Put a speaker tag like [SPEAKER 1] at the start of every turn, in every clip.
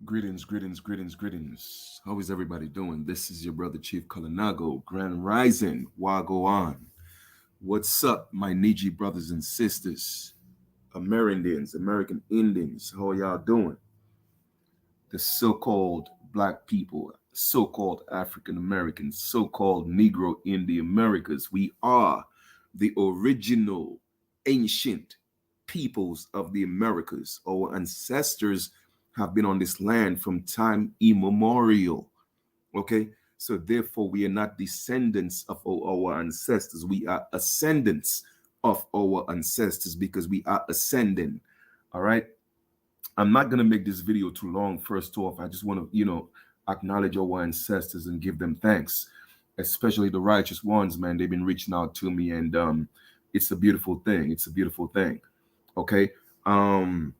[SPEAKER 1] Greetings, greetings, greetings, greetings. How is everybody doing? This is your brother Chief Kalinago, Grand Rising, Wago on. What's up, my Niji brothers and sisters, Amerindians, American Indians? How y'all doing? The so-called black people, so-called African Americans, so-called Negro in the Americas. We are the original ancient peoples of the Americas. Our ancestors have been on this land from time immemorial. Okay, so therefore we are not descendants of our ancestors. We are ascendants of our ancestors because we are ascending. All right. I'm not gonna make this video too long. First off, I just want to, acknowledge our ancestors and give them thanks, especially the righteous ones. Man, they've been reaching out to me, and it's a beautiful thing. It's a beautiful thing. Okay. Um,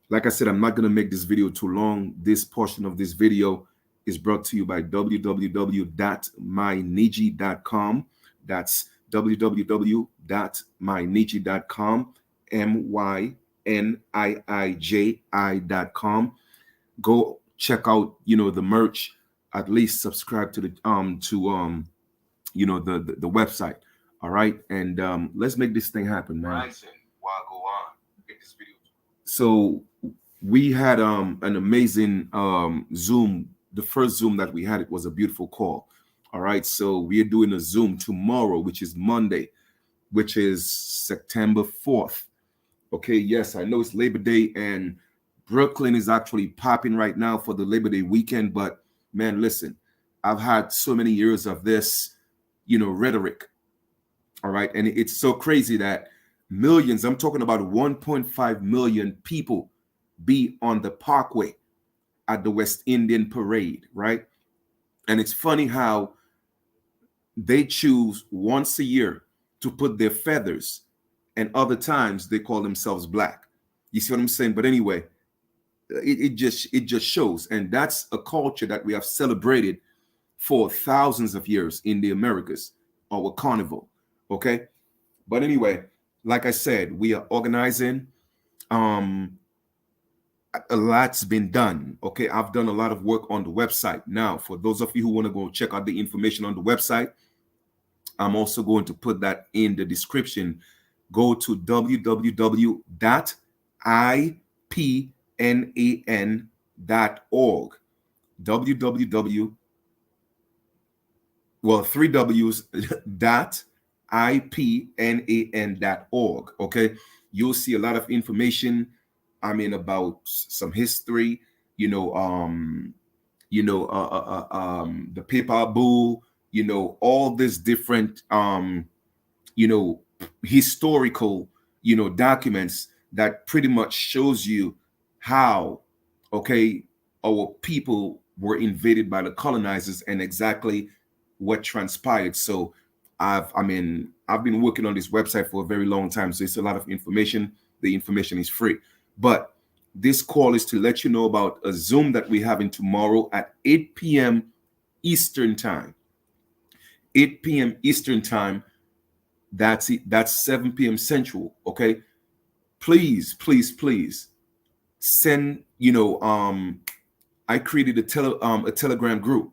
[SPEAKER 1] like I said, I'm not gonna make this video too long. This portion of this video is brought to you by www.myniji.com. That's www.myniji.com. myniji.com. Go check out, the merch. At least subscribe to the website. All right, and let's make this thing happen, man. Rising, while go on. Get this video. So we had an amazing Zoom. The first Zoom that we had, it was a beautiful call. All right, so we are doing a Zoom tomorrow, which is Monday, which is September 4th. Okay, yes, I know it's Labor Day and Brooklyn is actually popping right now for the Labor Day weekend. But man, listen, I've had so many years of this, rhetoric. All right, and it's so crazy that millions, I'm talking about 1.5 million people be on the parkway at the West Indian Parade, right? And it's funny how they choose once a year to put their feathers, and other times they call themselves black. You see what I'm saying? But anyway, it just shows, and that's a culture that we have celebrated for thousands of years in the Americas, our carnival. Okay, but anyway, like I said, we are organizing. Um, a lot's been done. Okay, I've done a lot of work on the website. Now, for those of you who want to go check out the information on the website, I'm also going to put that in the description. Go to www.ipnan.org. www, well, three W's dot ipnan.org. Okay, you'll see a lot of information. I mean, about some history, the paper bull, all this different, you know, historical, documents that pretty much shows you how, okay, our people were invaded by the colonizers and exactly what transpired. So I've been working on this website for a very long time. So it's a lot of information. The information is free. But this call is to let you know about a Zoom that we're having tomorrow at 8 p.m. Eastern Time. 8 p.m. Eastern Time. That's it. That's 7 p.m. Central. Okay. Please, please, please send, I created a Telegram group.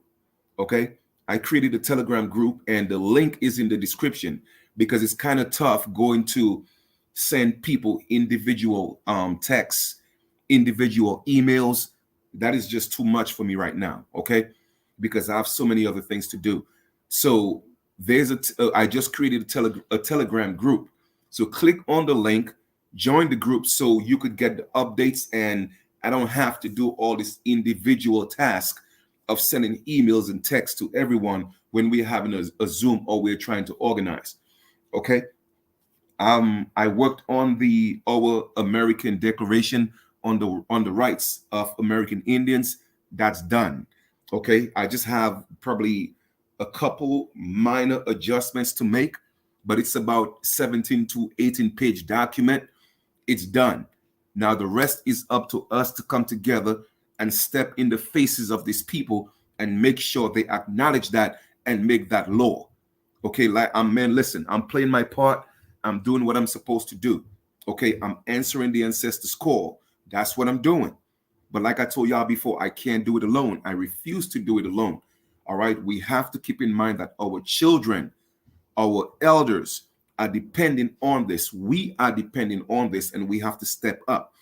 [SPEAKER 1] Okay. I created a Telegram group and the link is in the description because it's kind of tough going to send people individual texts, individual emails. That is just too much for me right now, okay? Because I have so many other things to do. So I just created a Telegram group. So click on the link, join the group so you could get the updates and I don't have to do all this individual task of sending emails and texts to everyone when we're having a Zoom or we're trying to organize, okay? I worked on our American Declaration on the rights of American Indians. That's done. Okay, I just have probably a couple minor adjustments to make, but it's about 17 to 18 page document. It's done. Now the rest is up to us to come together and step in the faces of these people and make sure they acknowledge that and make that law. Okay, listen, I'm playing my part. I'm doing what I'm supposed to do. Okay, I'm answering the ancestors' call. That's what I'm doing. But like I told y'all before, I can't do it alone. I refuse to do it alone. All right. We have to keep in mind that our children, our elders are depending on this. We are depending on this, and we have to step up.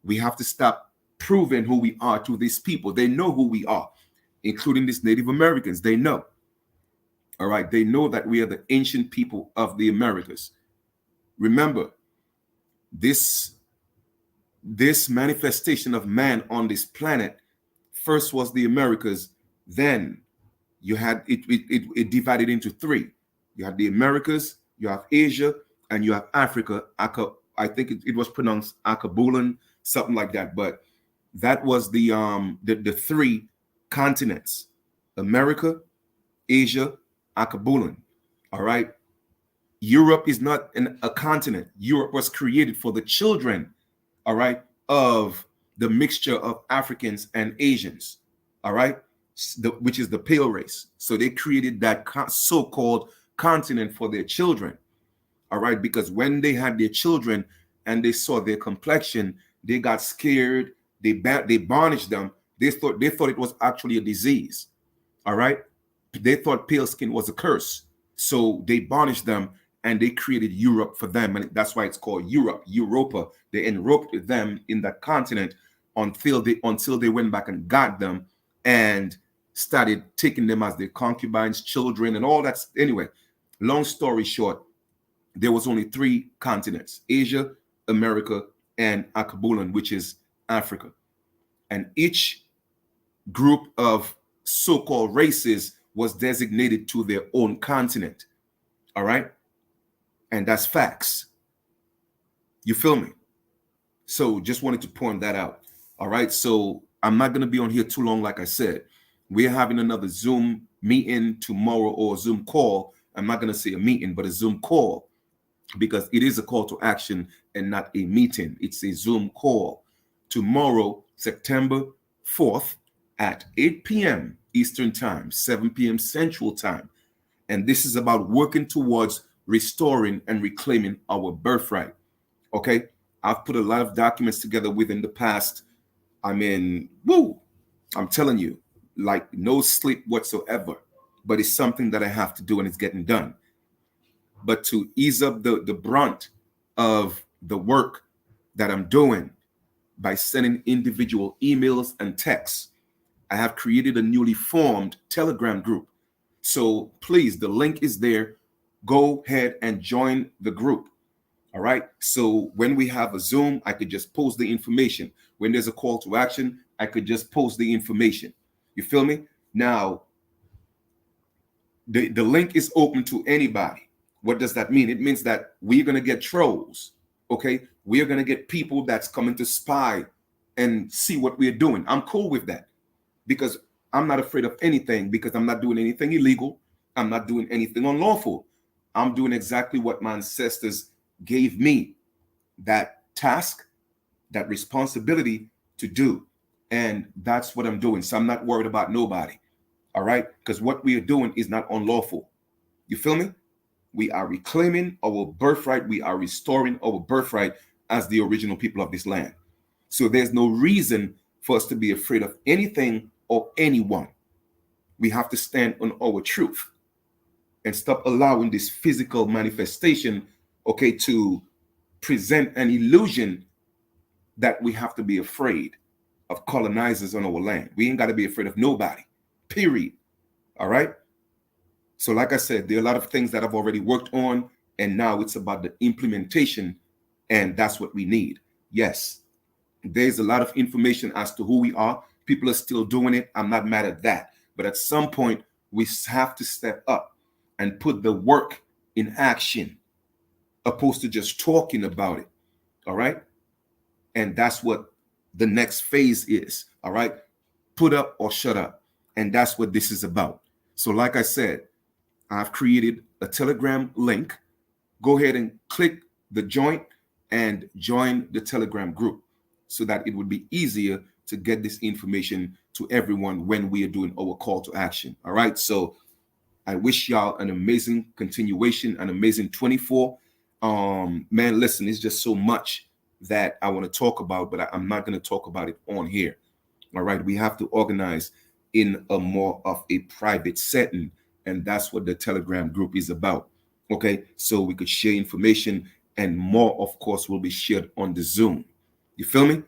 [SPEAKER 1] We have to stop proving who we are to these people. They know who we are, including these Native Americans. They know. All right. They know that we are the ancient people of the Americas. Remember, this manifestation of man on this planet first was the Americas. Then you had it divided into three. You have the Americas, you have Asia, and you have Africa. I think it was pronounced Akabulan, something like that. But that was the three continents: America, Asia, Akabulan. All right. Europe is not a continent. Europe was created for the children, all right, of the mixture of Africans and Asians, all right, which is the pale race. So they created that so-called continent for their children, all right, because when they had their children and they saw their complexion, they got scared. They banished them. They thought it was actually a disease, all right. They thought pale skin was a curse, so they banished them. And they created Europe for them. And that's why it's called Europe, Europa. They enroped them in that continent until they went back and got them and started taking them as their concubines, children, and all that. Anyway, long story short, there was only three continents: Asia, America, and Akabulan, which is Africa. And each group of so-called races was designated to their own continent. All right? And that's facts. You feel me? So just wanted to point that out. All right. So I'm not going to be on here too long. Like I said, we're having another Zoom meeting tomorrow, or Zoom call. I'm not going to say a meeting, but a Zoom call, because it is a call to action and not a meeting. It's a Zoom call tomorrow, September 4th at 8 p.m. Eastern Time, 7 p.m. Central Time. And this is about working towards restoring and reclaiming our birthright. Okay, I've put a lot of documents together within the past. I mean, I'm telling you, like no sleep whatsoever. But it's something that I have to do, and it's getting done. But to ease up the brunt of the work that I'm doing by sending individual emails and texts, I have created a newly formed Telegram group. So please, the link is there. Go ahead and join the group. All right. So when we have a Zoom, I could just post the information. When there's a call to action, I could just post the information. You feel me? Now, the link is open to anybody. What does that mean? It means that we're going to get trolls. Okay. We are going to get people that's coming to spy and see what we're doing. I'm cool with that, because I'm not afraid of anything, because I'm not doing anything illegal. I'm not doing anything unlawful. I'm doing exactly what my ancestors gave me that task, that responsibility to do. And that's what I'm doing. So I'm not worried about nobody. All right. Because what we are doing is not unlawful. You feel me? We are reclaiming our birthright. We are restoring our birthright as the original people of this land. So there's no reason for us to be afraid of anything or anyone. We have to stand on our truth and stop allowing this physical manifestation, okay, to present an illusion that we have to be afraid of colonizers on our land. We ain't got to be afraid of nobody, period. All right? So like I said, there are a lot of things that I've already worked on, and now it's about the implementation, and that's what we need. Yes, there's a lot of information as to who we are. People are still doing it. I'm not mad at that. But at some point, we have to step up and put the work in action, opposed to just talking about it. All right. And that's what the next phase is. All right. Put up or shut up. And that's what this is about. So like I said, I've created a Telegram link. Go ahead and click the joint and join the Telegram group, so that it would be easier to get this information to everyone when we are doing our call to action. All right. So I wish y'all an amazing continuation, an amazing 24. Man, listen, it's just so much that I want to talk about, but I'm not going to talk about it on here. All right. We have to organize in a more of a private setting. And that's what the Telegram group is about. Okay. So we could share information, and more, of course, will be shared on the Zoom. You feel me?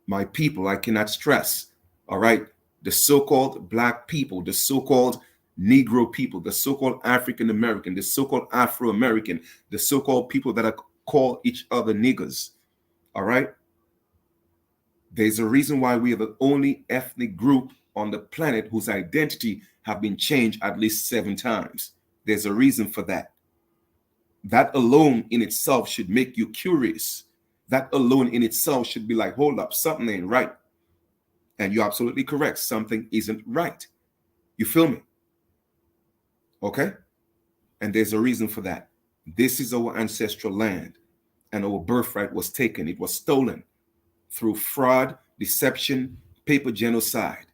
[SPEAKER 1] My people, I cannot stress. All right. The so-called black people, the so-called Negro people, the so-called African American, the so-called Afro-American, the so-called people that are call each other niggers. All right. There's a reason why we are the only ethnic group on the planet whose identity have been changed at least 7 times. There's a reason for that. That alone in itself should make you curious. That alone in itself should be like, hold up, something ain't right. And you're absolutely correct. Something isn't right. You feel me? Okay? And there's a reason for that. This is our ancestral land, and our birthright was taken. It was stolen through fraud, deception, paper genocide.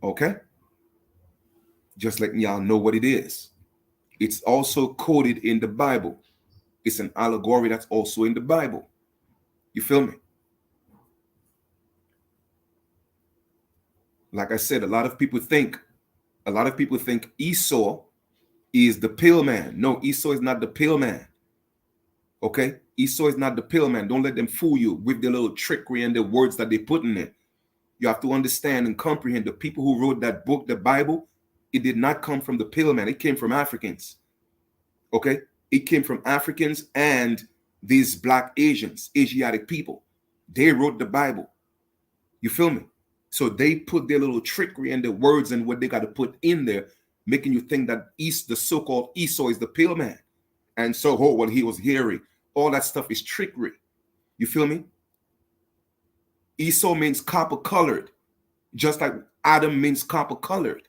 [SPEAKER 1] Okay? Just letting y'all know what it is. It's also coded in the Bible. It's an allegory that's also in the Bible. You feel me? Like I said, a lot of people think Esau is the pale man. No, Esau is not the pale man. Okay? Esau is not the pale man. Don't let them fool you with their little trickery and the words that they put in it. You have to understand and comprehend the people who wrote that book, the Bible, it did not come from the pale man. It came from Africans. Okay? It came from Africans and these black Asiatic people. They wrote the Bible. You feel me? So they put their little trickery and their words and what they got to put in there, making you think that the so-called Esau is the pale man. And so, oh, well, he was hairy. All that stuff is trickery. You feel me? Esau means copper colored, just like Adam means copper colored.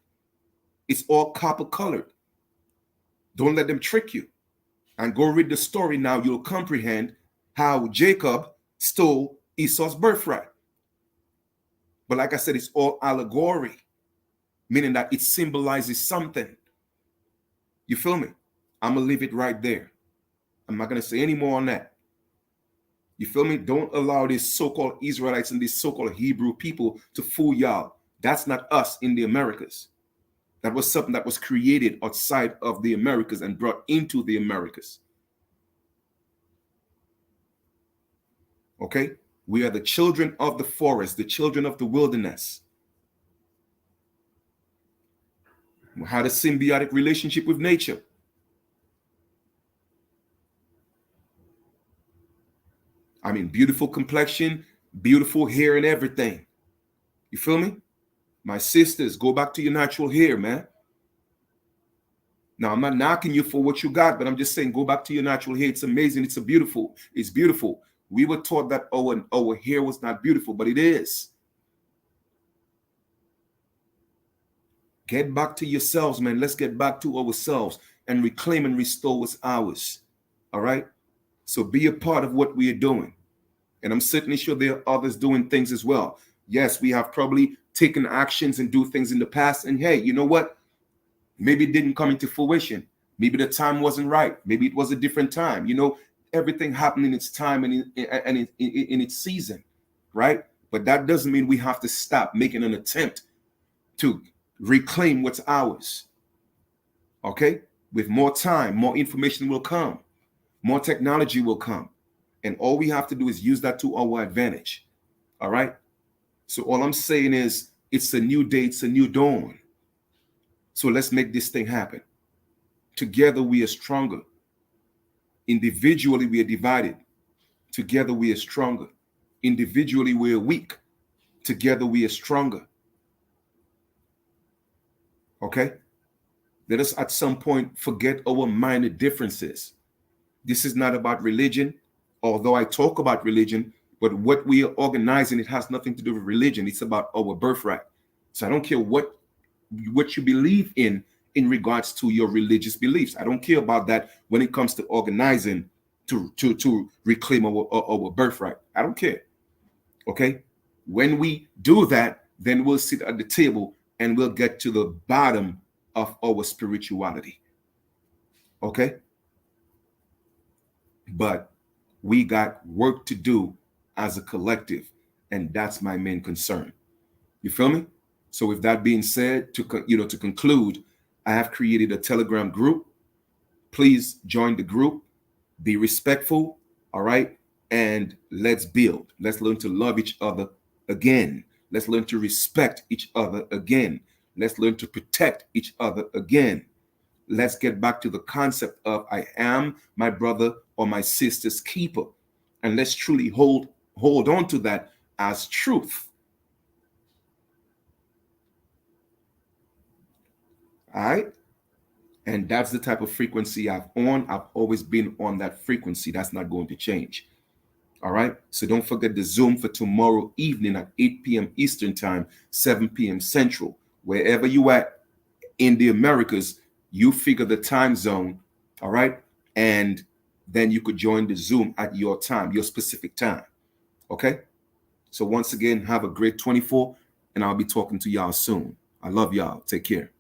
[SPEAKER 1] It's all copper colored. Don't let them trick you. And go read the story now. You'll comprehend how Jacob stole Esau's birthright. But like I said, it's all allegory, meaning that it symbolizes something. You feel me? I'm going to leave it right there. I'm not going to say any more on that. You feel me? Don't allow these so-called Israelites and these so-called Hebrew people to fool y'all. That's not us in the Americas. That was something that was created outside of the Americas and brought into the Americas. Okay? We are the children of the forest, the children of the wilderness. We had a symbiotic relationship with nature. I mean, beautiful complexion, beautiful hair and everything. You feel me? My sisters, go back to your natural hair, man. Now, I'm not knocking you for what you got, but I'm just saying, go back to your natural hair. It's amazing. It's beautiful. It's beautiful. We were taught that our hair was not beautiful, but it is. Get back to yourselves, man. Let's get back to ourselves and reclaim and restore what's ours. All right? So be a part of what we are doing. And I'm certainly sure there are others doing things as well. Yes, we have probably taken actions and do things in the past. And hey, you know what? Maybe it didn't come into fruition. Maybe the time wasn't right. Maybe it was a different time. You know, everything happened in its time and in its season, right? But that doesn't mean we have to stop making an attempt to reclaim what's ours. Okay? With more time, more information will come. More technology will come. And all we have to do is use that to our advantage. All right? So all I'm saying is it's a new day, it's a new dawn. So let's make this thing happen. Together we are stronger. Individually we are divided. Together we are stronger. Individually we are weak. Together we are stronger. Okay? Let us at some point forget our minor differences. This is not about religion, although I talk about religion, but what we are organizing, it has nothing to do with religion. It's about our birthright. So I don't care what you believe in regards to your religious beliefs. I don't care about that when it comes to organizing to reclaim our birthright. I don't care. Okay? When we do that, then we'll sit at the table and we'll get to the bottom of our spirituality. Okay? but we got work to do as a collective, and that's my main concern. You feel me? So with that being said, to conclude, I have created a Telegram group. Please join the group. Be respectful, all right? And let's build. Let's learn to love each other again. Let's learn to respect each other again. Let's learn to protect each other again. Let's get back to the concept of I am my brother or my sister's keeper. And let's truly hold on to that as truth. All right? And that's the type of frequency I've on. I've always been on that frequency. That's not going to change. All right. So don't forget the Zoom for tomorrow evening at 8 p.m. Eastern Time, 7 p.m. Central. Wherever you at in the Americas, you figure the time zone. All right. And then you could join the Zoom at your time, your specific time. Okay. So once again, have a great 24, and I'll be talking to y'all soon. I love y'all. Take care.